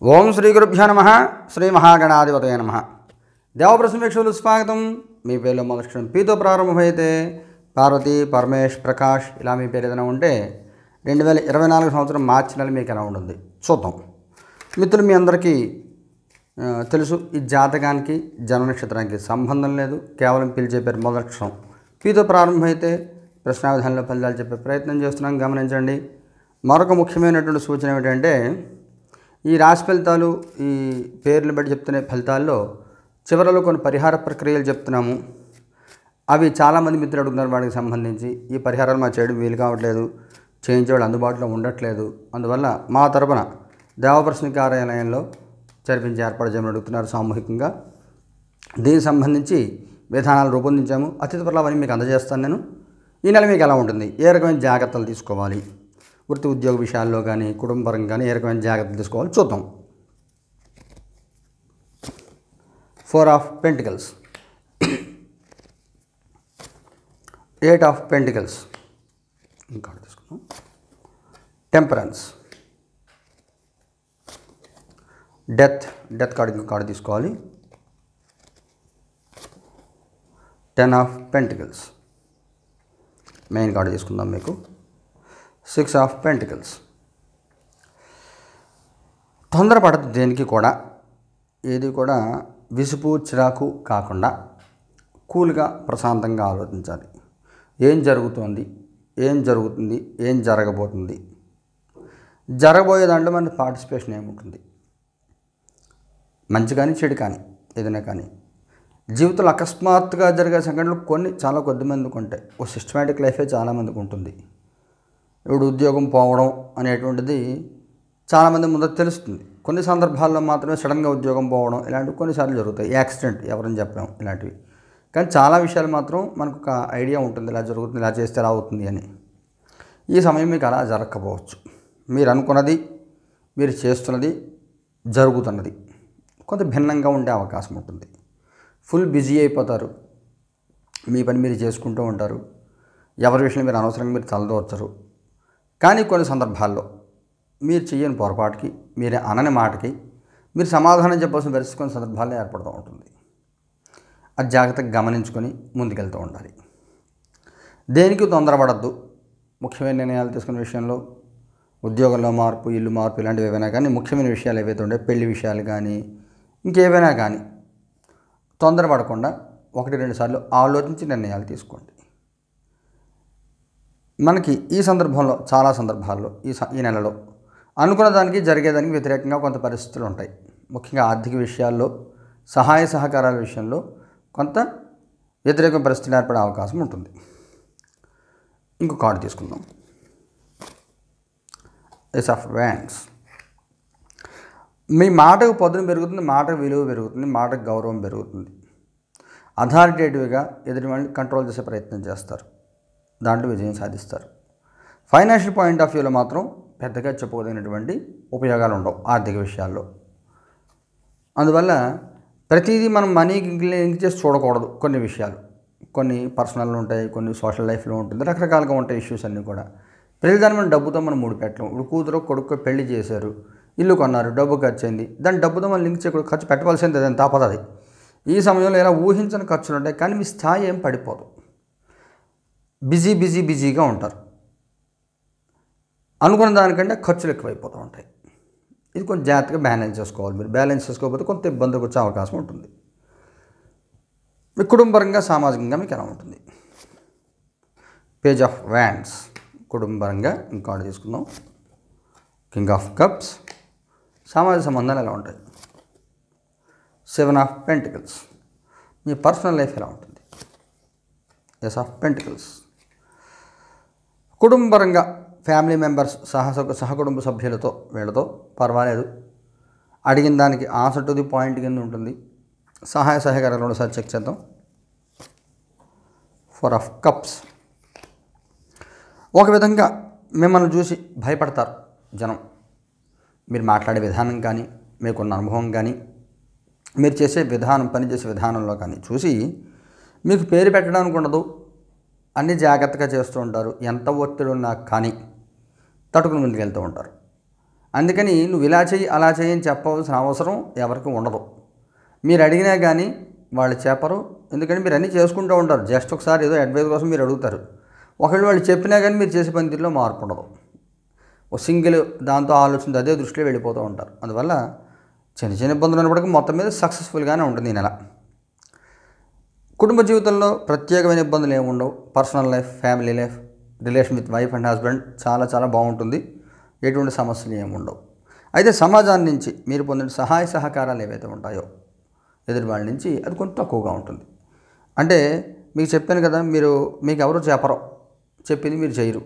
ఓం శ్రీ గురుభ్యో నమః. శ్రీ మహాగణాధిపతయే నమః. దేవప్రశ్న వీక్షకులు స్వాగతం. మీ పేర్లో మొదటి పీతో ప్రారంభమైతే పార్వతి, పరమేష్, ప్రకాష్ ఇలా మీ పేరు ఏదైనా ఉంటే 2024 సంవత్సరం మార్చి నెల మీకు ఎలా ఉంటుంది చూద్దాం. మిత్రులు, మీ అందరికీ తెలుసు, ఈ జాతకానికి జన్మ నక్షత్రానికి సంబంధం లేదు. కేవలం పిలిచే పేరు మొదటి అక్షరం పీతో ప్రారంభమైతే ప్రశ్నా విధానంలో ఫలితాలు చెప్పే ప్రయత్నం చేస్తున్నాం, గమనించండి. మరొక ముఖ్యమైనటువంటి సూచన ఏమిటంటే, ఈ రాశి ఫలితాలు, ఈ పేర్లను బట్టి చెప్తున్న ఫలితాల్లో చివరలో కొన్ని పరిహార ప్రక్రియలు చెప్తున్నాము. అవి చాలామంది మిత్రులు అడుగుతున్నారు, వాటికి సంబంధించి ఈ పరిహారాలు మా చేయడం వీలు కావట్లేదు, చేయించేవాళ్ళు అందుబాటులో ఉండట్లేదు. అందువల్ల మా తరపున దేవప్రశ్న కార్యాలయంలో జరిపించి ఏర్పాటు చేయమని అడుగుతున్నారు సామూహికంగా. దీనికి సంబంధించి విధానాలు రూపొందించాము. అతి త్వరలో అవన్నీ మీకు అందజేస్తాను నేను. ఈ నెల మీకు ఎలా ఉంటుంది, ఏ రకమైన జాగ్రత్తలు తీసుకోవాలి, వృత్తి ఉద్యోగ విషయాల్లో కానీ కుటుంబపరంగా కానీ ఏ రకమైన జాగ్రత్తలు తీసుకోవాలి చూద్దాం. 4 ఆఫ్ పెంటికల్స్, 8 ఆఫ్ పెంటికల్స్, ఇంకా తీసుకున్నాం. టెంపరెన్స్, డెత్ కార్డు, ఇంకో కార్డు తీసుకోవాలి. 10 ఆఫ్ పెంటికల్స్, మెయిన్ కార్డు తీసుకుందాం మీకు. 6 ఆఫ్ పెంటికల్స్. తొందరపడదు దేనికి కూడా, ఏది కూడా విసుపు చిరాకు కాకుండా కూల్గా ప్రశాంతంగా ఆలోచించాలి. ఏం జరుగుతోంది, ఏం జరుగుతుంది, ఏం జరగబోతుంది, జరగబోయే దాంట్లో మన పార్టిసిపేషన్ ఏముంటుంది, మంచి కానీ చెడు కానీ ఏదైనా కానీ. జీవితంలో అకస్మాత్తుగా జరిగే సంఘటనలు కొన్ని చాలా కొద్ది మందికి ఉంటాయి. ఓ సిస్టమేటిక్ లైఫే చాలామందికి ఉంటుంది. ఇప్పుడు ఉద్యోగం పోవడం అనేటువంటిది చాలామంది ముందర తెలుస్తుంది. కొన్ని సందర్భాల్లో మాత్రమే సడన్గా ఉద్యోగం పోవడం ఇలాంటివి కొన్నిసార్లు జరుగుతాయి. యాక్సిడెంట్, ఎవరని చెప్పలేం ఇలాంటివి. కానీ చాలా విషయాలు మాత్రం మనకు ఒక ఐడియా ఉంటుంది, ఇలా జరుగుతుంది, ఇలా చేస్తే ఎలా అవుతుంది అని. ఈ సమయం మీకు అలా జరగకపోవచ్చు. మీరు అనుకున్నది, మీరు చేస్తున్నది, జరుగుతున్నది కొంత భిన్నంగా ఉండే అవకాశం ఉంటుంది. ఫుల్ బిజీ అయిపోతారు, మీ పని మీరు చేసుకుంటూ ఉంటారు, ఎవరి విషయంలో మీరు అనవసరంగా మీరు తలదోర్చరు. కానీ కొన్ని సందర్భాల్లో మీరు చేయని పొరపాటుకి, మీరే అనని మాటకి మీరు సమాధానం చెప్పాల్సిన పరిస్థితి కొన్ని సందర్భాల్లో ఏర్పడుతూ ఉంటుంది. అది జాగ్రత్తగా గమనించుకొని ముందుకెళ్తూ ఉండాలి. దేనికి తొందరపడద్దు. ముఖ్యమైన నిర్ణయాలు తీసుకునే విషయంలో, ఉద్యోగంలో మార్పు, ఇల్లు మార్పు ఇలాంటివి ఏవైనా కానీ, ముఖ్యమైన విషయాలు ఏవైతే ఉంటాయో, పెళ్లి విషయాలు కానీ ఇంకేవైనా కానీ తొందరపడకుండా 1-2 సార్లు ఆలోచించి నిర్ణయాలు తీసుకోండి. మనకి ఈ సందర్భంలో, చాలా సందర్భాల్లో ఈ నెలలో అనుకున్న దానికి జరిగేదానికి వ్యతిరేకంగా కొంత పరిస్థితులు ఉంటాయి. ముఖ్యంగా ఆర్థిక విషయాల్లో, సహాయ సహకారాల విషయంలో కొంత వ్యతిరేక పరిస్థితులు ఏర్పడే అవకాశం ఉంటుంది. ఇంకో కార్డు తీసుకుందాం. Ace of wands. మీ మాటకు పదును పెరుగుతుంది, మాటకు విలువ పెరుగుతుంది, మాటకు గౌరవం పెరుగుతుంది. అథారిటేటివ్గా ఎదుటి వాళ్ళని కంట్రోల్ చేసే ప్రయత్నం చేస్తారు, దాంట్లో విజయం సాధిస్తారు. ఫైనాన్షియల్ పాయింట్ ఆఫ్ వ్యూలో మాత్రం పెద్దగా చెప్పుకోదగినటువంటి ఉపయోగాలు ఉండవు ఆర్థిక విషయాల్లో. అందువల్ల ప్రతిదీ మనం మనీకి లింక్ చేసి చూడకూడదు. కొన్ని విషయాలు, కొన్ని పర్సనల్ ఉంటాయి, కొన్ని సోషల్ లైఫ్లో ఉంటుంది, రకరకాలుగా ఉంటాయి ఇష్యూస్ అన్నీ కూడా. ప్రతిదాన్ని మనం డబ్బుతో మనం ముడిపెట్టలేం. ఇప్పుడు కూతురు కొడుకు పెళ్లి చేశారు, ఇల్లు కొన్నారు, డబ్బు ఖర్చు అయింది, దాని డబ్బుతో మనం లింక్ చేయకూడదు. ఖర్చు పెట్టవలసింది అదని తప్పదు. ఈ సమయంలో ఇలా ఊహించని ఖర్చులు ఉంటాయి, కానీ మీ స్థాయి ఏం పడిపోదు. బిజీగా ఉంటారు. అనుకున్న దానికంటే ఖర్చులు ఎక్కువైపోతూ ఉంటాయి. ఇది కొంచెం జాగ్రత్తగా బ్యాలెన్స్ చేసుకోవాలి. మీరు బ్యాలెన్స్ చేసుకోకపోతే కొంత ఇబ్బందులకు వచ్చే అవకాశం ఉంటుంది. మీ కుటుంబపరంగా, సామాజికంగా మీకు ఎలా ఉంటుంది. పేజ్ ఆఫ్ వ్యాండ్స్, కుటుంబపరంగా ఇంకోటి తీసుకుందాం. కింగ్ ఆఫ్ కప్స్, సామాజిక సంబంధాలు ఎలా ఉంటాయి. 7 ఆఫ్ పెంటికల్స్, మీ పర్సనల్ లైఫ్ ఎలా ఉంటుంది. ఏస్ ఆఫ్ పెంటికల్స్, కుటుంబపరంగా ఫ్యామిలీ మెంబర్స్, సహకుటుంబ సభ్యులతో, వీళ్ళతో పర్వాలేదు. అడిగిన దానికి ఆన్సర్ టు ది పాయింట్ కింద ఉంటుంది. సహాయ సహకారాలు ఒకసారి చెక్ చేద్దాం. 4 ఆఫ్ కప్స్. ఒక విధంగా మిమ్మల్ని చూసి భయపడతారు జనం. మీరు మాట్లాడే విధానం కానీ, మీకున్న అనుభవం కానీ, మీరు చేసే విధానం, పనిచేసే విధానంలో కానీ చూసి మీకు పేరు పెట్టడానికి ఉండదు. అన్నీ జాగ్రత్తగా చేస్తూ ఉంటారు. ఎంత ఒత్తిడి ఉన్నా కానీ తట్టుకుని ముందుకెళ్తూ ఉంటారు. అందుకని నువ్వు ఇలా చెయ్యి అలా చెయ్యి అని చెప్పవలసిన అవసరం ఎవరికి ఉండదు. మీరు అడిగినా కానీ వాళ్ళు చెప్పరు. ఎందుకంటే మీరు అన్నీ చేసుకుంటూ ఉంటారు. జస్ట్ ఒకసారి ఏదో అడ్వైస్ కోసం మీరు అడుగుతారు. ఒకవేళ వాళ్ళు చెప్పినా కానీ మీరు చేసే పనితీరులో మార్పు ఉండదు. ఒక సింగిల్ దాంతో ఆలోచన అదే దృష్టిలో వెళ్ళిపోతూ ఉంటారు. అందువల్ల చిన్న చిన్న ఇబ్బందులు ఉన్నప్పటికీ మొత్తం మీద సక్సెస్ఫుల్గానే ఉంటుంది ఈ నెల. కుటుంబ జీవితంలో ప్రత్యేకమైన ఇబ్బందులు ఏమి ఉండవు. Personal life, family life, relation with wife and husband చాలా చాలా బాగుంటుంది. ఎటువంటి సమస్యలు ఏమి ఉండవు. అయితే సమాజాన్ని నుంచి మీరు పొందిన సహాయ సహకారాలు ఏవైతే ఉంటాయో ఎదుటి వాళ్ళ నుంచి అది కొంచెం తక్కువగా ఉంటుంది. అంటే మీకు చెప్పాను కదా, మీకు ఎవరు చెప్పరు, చెప్పింది మీరు చేయరు.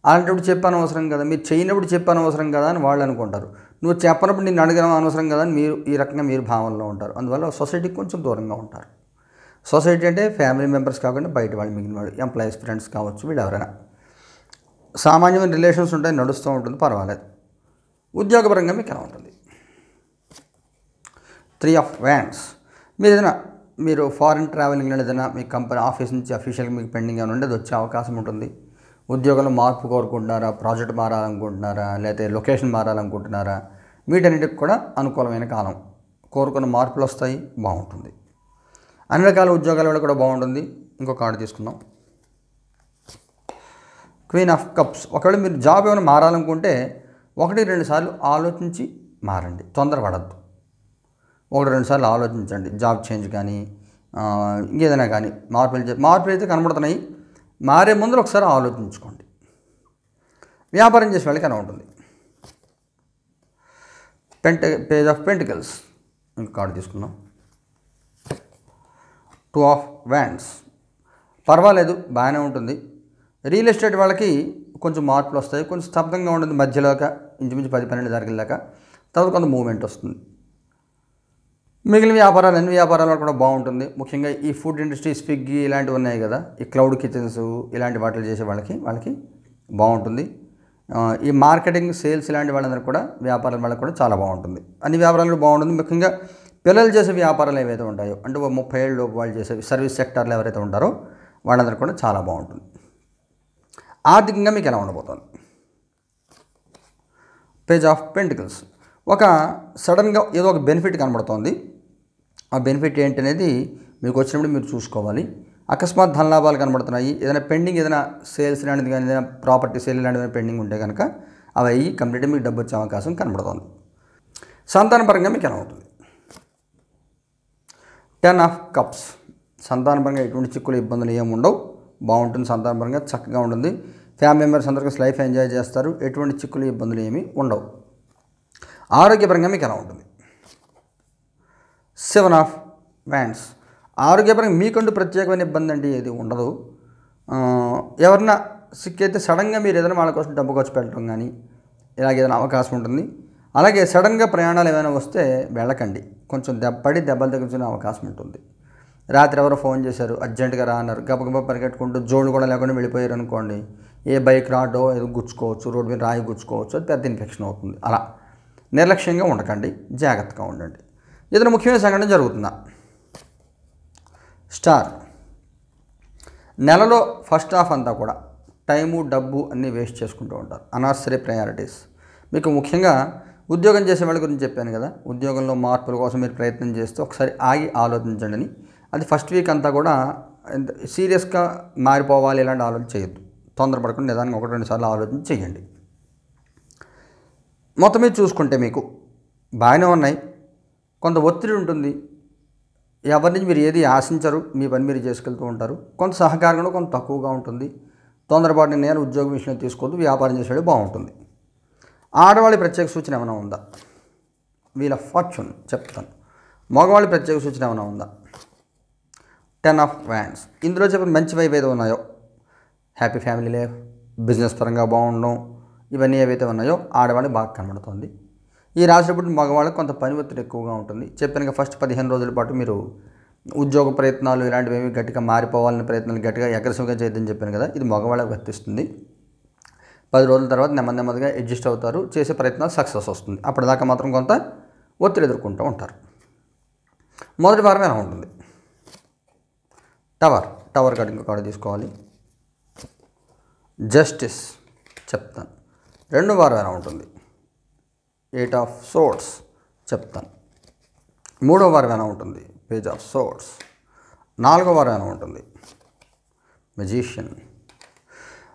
అలాంటప్పుడు చెప్పాను అవసరం కదా, మీరు చేయనప్పుడు చెప్పాను అవసరం కదా అని వాళ్ళు అనుకుంటారు. నువ్వు చెప్పనప్పుడు నిన్ను అడగడం అనవసరం కదా అని మీరు ఈ రకంగా మీరు భావనలో ఉంటారు. అందువల్ల సొసైటీకి కొంచెం దూరంగా ఉంటారు. సొసైటీ అంటే ఫ్యామిలీ మెంబర్స్ కాకుండా బయట వాళ్ళు, మిగిలిన వాళ్ళు, ఎంప్లాయీస్, ఫ్రెండ్స్ కావచ్చు, వీళ్ళు ఎవరైనా సామాన్యమైన రిలేషన్స్ ఉంటాయి, నడుస్తూ ఉంటుంది, పర్వాలేదు. ఉద్యోగపరంగా మీకు ఎలా ఉంటుంది? 3 of Wands. మీరు ఫారిన్ ట్రావెలింగ్లో ఏదైనా మీ కంపెనీ ఆఫీస్ నుంచి అఫీషియల్గా మీకు పెండింగ్ ఏమైనా ఉంటే అది వచ్చే అవకాశం ఉంటుంది. ఉద్యోగంలో మార్పు కోరుకుంటున్నారా, ప్రాజెక్ట్ మారాలనుకుంటున్నారా, లేకపోతే లొకేషన్ మారాలనుకుంటున్నారా, వీటన్నిటికి కూడా అనుకూలమైన కాలం. కోరుకున్న మార్పులు వస్తాయి, బాగుంటుంది. అన్ని రకాల ఉద్యోగాల వల్ల కూడా బాగుంటుంది. ఇంకో కార్డు తీసుకుందాం. Queen of cups. ఒకవేళ మీరు జాబ్ ఏమైనా మారాలనుకుంటే 1-2 సార్లు ఆలోచించి మారండి, తొందరపడద్దు. 1-2 సార్లు ఆలోచించండి. జాబ్ చేంజ్ కానీ ఇంకేదైనా కానీ మార్పులు అయితే కనబడుతున్నాయి. మారే ముందు ఒకసారి ఆలోచించుకోండి. వ్యాపారం చేసే వాళ్ళకి ఎలా ఉంటుంది? Page of pentacles. ఇంకో కార్డు తీసుకుందాం. 2 of Wands. పర్వాలేదు, బాగానే ఉంటుంది. రియల్ ఎస్టేట్ వాళ్ళకి కొంచెం మార్పులు వస్తాయి. కొంచెం స్తబ్దంగా ఉంటుంది మధ్యలోక, ఇంచుమించు 10-12 జరిగేలాగా. తర్వాత కొంత మూవ్మెంట్ వస్తుంది. మిగిలిన వ్యాపారాలు, అన్ని వ్యాపారాలు కూడా బాగుంటుంది. ముఖ్యంగా ఈ ఫుడ్ ఇండస్ట్రీ, స్విగ్గీ ఇలాంటివి ఉన్నాయి కదా, ఈ క్లౌడ్ కిచెన్స్ ఇలాంటి వాటిలు చేసే వాళ్ళకి బాగుంటుంది. ఈ మార్కెటింగ్, సేల్స్ ఇలాంటి వాళ్ళందరికీ కూడా, వ్యాపారాల వాళ్ళకి కూడా చాలా బాగుంటుంది. అన్ని వ్యాపారాలు బాగుంటుంది. ముఖ్యంగా పిల్లలు చేసే వ్యాపారాలు ఏవైతే ఉంటాయో, అంటే 30 ఏళ్ళ లోపు వాళ్ళు చేసే సర్వీస్ సెక్టార్లో ఎవరైతే ఉంటారో వాళ్ళందరికీ కూడా చాలా బాగుంటుంది. ఆర్థికంగా మీకు ఎలా ఉండబోతుంది? Page of pentacles. ఒక సడన్గా ఏదో ఒక బెనిఫిట్ కనబడుతోంది. ఆ బెనిఫిట్ ఏంటనేది మీకు వచ్చినప్పుడు మీరు చూసుకోవాలి. అకస్మాత్ ధనలాభాలు కనబడుతున్నాయి. ఏదైనా పెండింగ్, ఏదైనా సేల్స్ లాంటిది కానీ, ఏదైనా ప్రాపర్టీ సేల్ లాంటివి పెండింగ్ ఉంటే కనుక అవి అయ్యి కంప్లీట్గా మీకు డబ్బు వచ్చే అవకాశం కనబడుతుంది. సంతానపరంగా మీకు ఎలా ఉంటుంది? 10 of Cups. సంతానపరంగా ఎటువంటి చిక్కులు, ఇబ్బందులు ఏమి ఉండవు, బాగుంటుంది. సంతానపరంగా చక్కగా ఉంటుంది. ఫ్యామిలీ మెంబర్స్ అందరికీ లైఫ్ ఎంజాయ్ చేస్తారు. ఎటువంటి చిక్కులు, ఇబ్బందులు ఏమీ ఉండవు. ఆరోగ్యపరంగా మీకు ఎలా ఉంటుంది? 7 of Wands. ఆరోగ్యపరంగా మీకంటూ ప్రత్యేకమైన ఇబ్బంది అంటే ఏది ఉండదు. ఎవరన్నా సిక్కైతే సడన్గా మీరు ఏదైనా వాళ్ళ కోసం డబ్బు ఖర్చు పెట్టడం కానీ ఇలాగ ఏదైనా అవకాశం ఉంటుంది. అలాగే సడన్గా ప్రయాణాలు ఏమైనా వస్తే వెళ్ళకండి. కొంచెం దెబ్బలు తగ్గించుకునే అవకాశం ఉంటుంది. రాత్రి ఎవరో ఫోన్ చేశారు, అర్జెంటుగా రా అన్నారు, గబగబా పరిగెట్టుకుంటూ జోళ్ళు కూడా లేకుండా వెళ్ళిపోయారు అనుకోండి, ఏ బైక్ రాడో ఏదో గుచ్చుకోవచ్చు, రోడ్డు మీద రాయి గుచ్చుకోవచ్చు, అది పెద్ద ఇన్ఫెక్షన్ అవుతుంది. అలా నిర్లక్ష్యంగా ఉండకండి, జాగ్రత్తగా ఉండండి. ఏదైనా ముఖ్యమైన సంఘటన జరుగుతుందా? స్టార్. నెలలో ఫస్ట్ హాఫ్ అంతా కూడా టైము, డబ్బు అన్నీ వేస్ట్ చేసుకుంటూ ఉంటారు. అనవసర ప్రయారిటీస్. మీకు ముఖ్యంగా ఉద్యోగం చేసే వాళ్ళ గురించి చెప్పాను కదా, ఉద్యోగంలో మార్పుల కోసం మీరు ప్రయత్నం చేస్తే ఒకసారి ఆగి ఆలోచించండి అని. అది ఫస్ట్ వీక్ అంతా కూడా సీరియస్గా మారిపోవాలి ఇలాంటి ఆలోచన చేయొద్దు. తొందరపడకుండా నిదానంగా 1-2 సార్లు ఆలోచన చేయండి. మొత్తం మీద చూసుకుంటే మీకు బాగానే ఉన్నాయి. కొంత ఒత్తిడి ఉంటుంది. ఎవరి నుంచి మీరు ఏది ఆశించరు, మీ పని మీరు చేసుకెళ్తూ ఉంటారు. కొంత సహకారం కూడా కొంత తక్కువగా ఉంటుంది. తొందరపాటు నిర్ణయాలు ఉద్యోగం విషయంలో తీసుకోవద్దు. వ్యాపారం చేసేది బాగుంటుంది. ఆడవాళ్ళ ప్రత్యేక సూచన ఏమైనా ఉందా? వీల్ ఆఫ్ ఫార్చ్యూన్ చెప్తాను. మగవాళ్ళ ప్రత్యేక సూచన ఏమైనా ఉందా? 10 of Wands. ఇందులో చెప్పిన మంచి వైపు ఏదో ఉన్నాయో, హ్యాపీ ఫ్యామిలీ లైఫ్, బిజినెస్ పరంగా బాగుండడం, ఇవన్నీ ఏవైతే ఉన్నాయో ఆడవాళ్ళకి బాగా కనబడుతుంది. ఈ రాసినప్పుడు మగవాళ్ళకి కొంత పని ఒత్తిడి ఎక్కువగా ఉంటుంది. చెప్పిన ఫస్ట్ 15 రోజుల పాటు మీరు ఉద్యోగ ప్రయత్నాలు ఇలాంటివి ఏమి గట్టిగా మారిపోవాలనే ప్రయత్నాలు గట్టిగా అగ్రెసివ్గా చేయొద్దని చెప్పాను కదా, ఇది మగవాళ్ళకి వర్తిస్తుంది. 10 రోజుల తర్వాత నెమ్మదిగా అడ్జస్ట్ అవుతారు. చేసే ప్రయత్నాలు సక్సెస్ వస్తుంది. అప్పటిదాకా మాత్రం కొంత ఒత్తిడి ఎదుర్కొంటూ ఉంటారు. మొదటి వారం ఎలా ఉంటుంది? Tower card. ఇంకో కార్డు తీసుకోవాలి. జస్టిస్ చెప్తాను. రెండో వారం ఎలా ఉంటుంది? ఎయిట్ ఆఫ్ సోర్డ్స్ చెప్తాను. మూడో వారం ఎలా ఉంటుంది? Page of swords. నాలుగో వారం ఎలా ఉంటుంది? మెజీషియన్.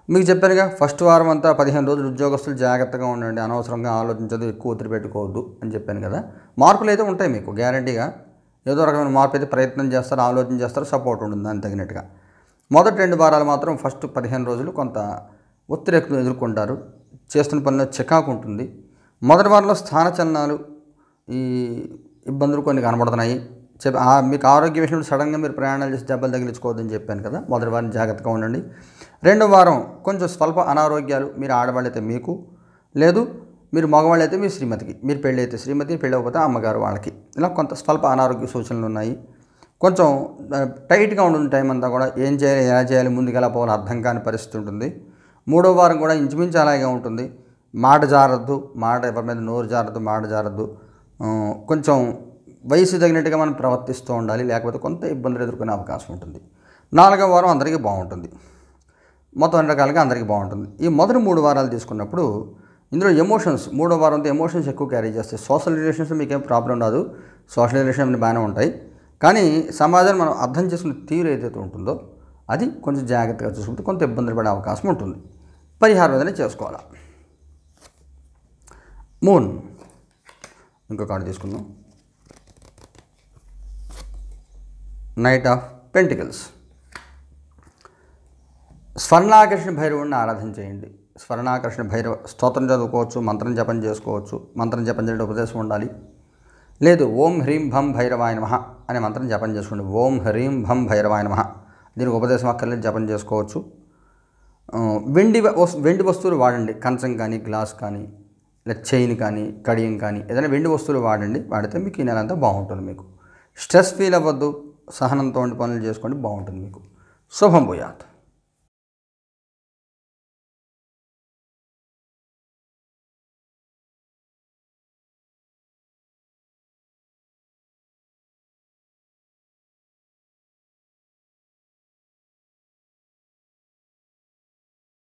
మీకు చెప్పానుగా ఫస్ట్ వారం అంతా 15 రోజులు ఉద్యోగస్తులు జాగ్రత్తగా ఉండండి, అనవసరంగా ఆలోచించదు, ఎక్కువ ఒత్తిడి పెట్టుకోవద్దు అని చెప్పాను కదా. మార్పులు అయితే ఉంటాయి మీకు గ్యారంటీగా, ఏదో రకమైన మార్పు అయితే ప్రయత్నం చేస్తారు, ఆలోచన చేస్తారు, సపోర్ట్ ఉంటుంది దానికి తగినట్టుగా. మొదటి 2 వారాలు మాత్రం ఫస్ట్ 15 రోజులు కొంత ఒత్తిడి ఎదుర్కొంటారు, చేస్తున్న పనిలో చికాకు ఉంటుంది. మొదటి వారంలో స్థానచలనాలు ఈ ఇబ్బందులు కొన్ని కనబడుతున్నాయి. మీకు ఆరోగ్య విషయంలో సడన్గా మీరు ప్రయాణాలు చేసి దెబ్బలు తగిలించుకోవద్దని చెప్పాను కదా. మొదటి వారం జాగ్రత్తగా ఉండండి. రెండో వారం కొంచెం స్వల్ప అనారోగ్యాలు, మీరు ఆడవాళ్ళైతే మీకు, లేదు మీరు మగవాళ్ళైతే మీ శ్రీమతికి, మీరు పెళ్ళి అయితే శ్రీమతి, పెళ్ళి అవ్వకపోతే అమ్మగారు వాళ్ళకి, ఇలా కొంత స్వల్ప అనారోగ్య సూచనలు ఉన్నాయి. కొంచెం టైట్గా ఉంటుంది టైం అంతా కూడా, ఏం చేయాలి ఎలా చేయాలి ముందుకు ఎలా పోవాలో అర్థం కాని పరిస్థితి ఉంటుంది. మూడో వారం కూడా ఇంచుమించు అలాగే ఉంటుంది. మాట జారద్దు, మాట ఎవరి మీద నోరు జారద్దు, మాట జారద్దు. కొంచెం వయసు తగినట్టుగా మనం ప్రవర్తిస్తూ ఉండాలి, లేకపోతే కొంత ఇబ్బందులు ఎదుర్కొనే అవకాశం ఉంటుంది. నాలుగో వారం అందరికీ బాగుంటుంది, మొత్తం అన్ని రకాలుగా అందరికీ బాగుంటుంది. ఈ మొదటి 3 వారాలు తీసుకున్నప్పుడు ఇందులో ఎమోషన్స్, మూడో వారంతో ఎమోషన్స్ ఎక్కువ క్యారీ చేస్తాయి. సోషల్ రిలేషన్స్ మీకేం ప్రాబ్లం రాదు, సోషల్ రిలేషన్స్ బాగానే ఉంటాయి. కానీ సమాజాన్ని మనం అర్థం చేసుకునే తీరు ఏదైతే ఉంటుందో అది కొంచెం జాగ్రత్తగా చూసుకుంటే కొంత ఇబ్బందులు పడే అవకాశం ఉంటుంది. పరిహారం ఏదైనా చేసుకోవాలా. మూన్. ఇంకో కార్డు తీసుకుందాం. Knight of pentacles. స్వర్ణాకర్షణ భైరవుడిని ఆరాధన చేయండి. స్వర్ణాకర్షణ భైరవ స్తోత్రం చదువుకోవచ్చు, మంత్రం జపం చేసుకోవచ్చు. మంత్రం జపం చేయడం ఉపదేశం ఉండాలి. లేదు ఓం హ్రీం భం భైరవాయ నమః అనే మంత్రం జపం చేసుకోండి. ఓం హ్రీం భం భైరవాయ నమః, దీనికి ఉపదేశం అక్కర్లేదు, జపం చేసుకోవచ్చు. వెండి వస్తువులు వాడండి, కంచం కానీ, గ్లాస్ కానీ, లేదా చైన్ కానీ, కడియం కానీ, ఏదైనా వెండి వస్తువులు వాడండి. వాడితే మీకు ఈ నెల అంతా బాగుంటుంది. మీకు స్ట్రెస్ ఫీల్ అవ్వద్దు, సహనంతో పనులు చేసుకోండి, బాగుంటుంది మీకు. శుభం భూయాత్.